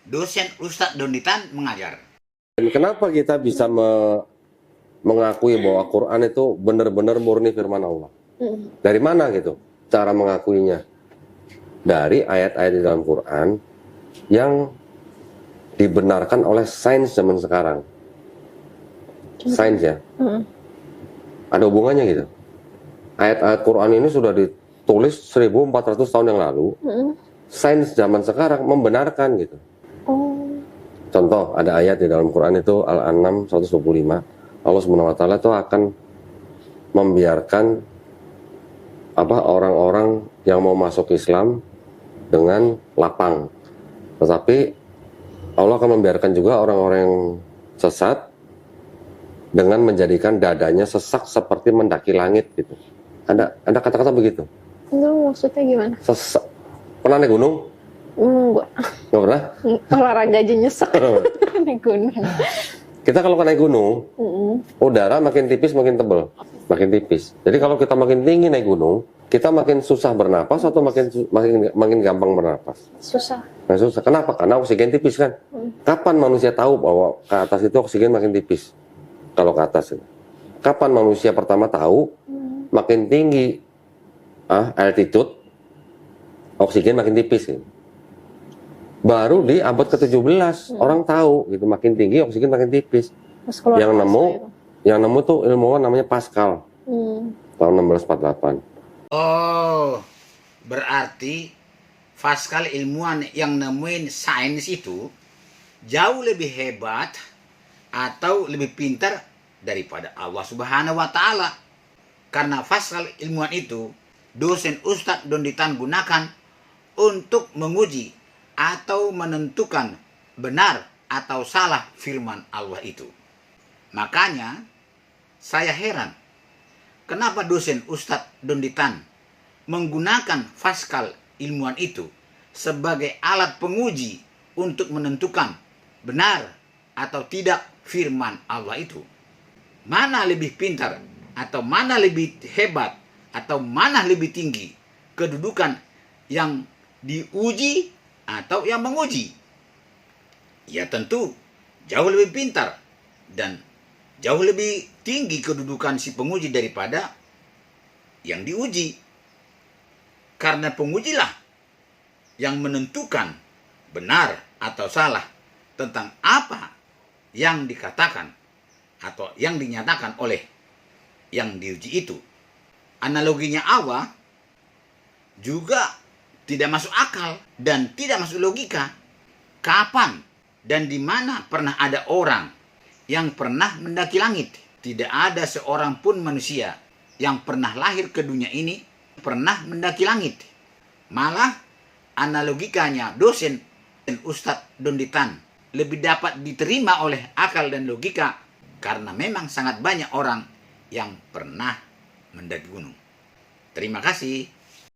dosen Ustadz Donditan mengajar. Dan kenapa kita bisa mengakui bahwa Quran itu benar-benar murni firman Allah? Dari mana gitu cara mengakuinya? Dari ayat-ayat di dalam Quran yang dibenarkan oleh sains zaman sekarang. Sains ya. Ada hubungannya gitu. Ayat-ayat Quran ini sudah ditulis 1400 tahun yang lalu. Sains zaman sekarang membenarkan gitu. Contoh, ada ayat di dalam Quran itu Al-An'am 125. Allah SWT itu akan membiarkan orang-orang yang mau masuk Islam dengan lapang. Tetapi Allah akan membiarkan juga orang-orang yang sesat dengan menjadikan dadanya sesak seperti mendaki langit gitu. Ada kata-kata begitu. Itu maksudnya gimana? Sesak. Pernah naik gunung? Enggak. Nggak pernah? Olahraga aja nyesek. Naik gunung. Kita kalau naik gunung, udara makin tipis makin tebal, makin tipis. Jadi kalau kita makin tinggi naik gunung, kita makin susah bernapas atau makin gampang bernapas? Susah. Nah, susah. Kenapa? Karena oksigen tipis kan. Kapan manusia tahu bahwa ke atas itu oksigen makin tipis? Kalau ke atas itu. Kapan manusia pertama tahu makin tinggi altitude oksigen makin tipis gitu. Baru di abad ke-17 orang tahu gitu, makin tinggi oksigen makin tipis. Yang nemu tuh ilmuwan namanya Pascal. Tahun 1648. Oh, berarti Pascal ilmuwan yang nemuin sains itu jauh lebih hebat atau lebih pintar daripada Allah Subhanahu wa Ta'ala. Karena Pascal ilmuwan itu dosen Ustadz Donditan gunakan untuk menguji atau menentukan benar atau salah firman Allah itu. Makanya saya heran kenapa dosen Ustadz Donditan menggunakan Pascal ilmuwan itu sebagai alat penguji untuk menentukan benar atau tidak firman Allah itu. Mana lebih pintar atau mana lebih hebat atau mana lebih tinggi kedudukan yang diuji atau yang menguji? Ya tentu jauh lebih pintar dan jauh lebih tinggi kedudukan si penguji daripada yang diuji. Karena pengujilah yang menentukan benar atau salah tentang apa yang dikatakan atau yang dinyatakan oleh yang diuji itu. Analoginya Allah juga tidak masuk akal dan tidak masuk logika. Kapan dan di mana pernah ada orang yang pernah mendaki langit? Tidak ada seorang pun manusia yang pernah lahir ke dunia ini pernah mendaki langit. Malah analogikanya dosen dan Ustadz Donditan lebih dapat diterima oleh akal dan logika karena memang sangat banyak orang yang pernah mendaki gunung. Terima kasih.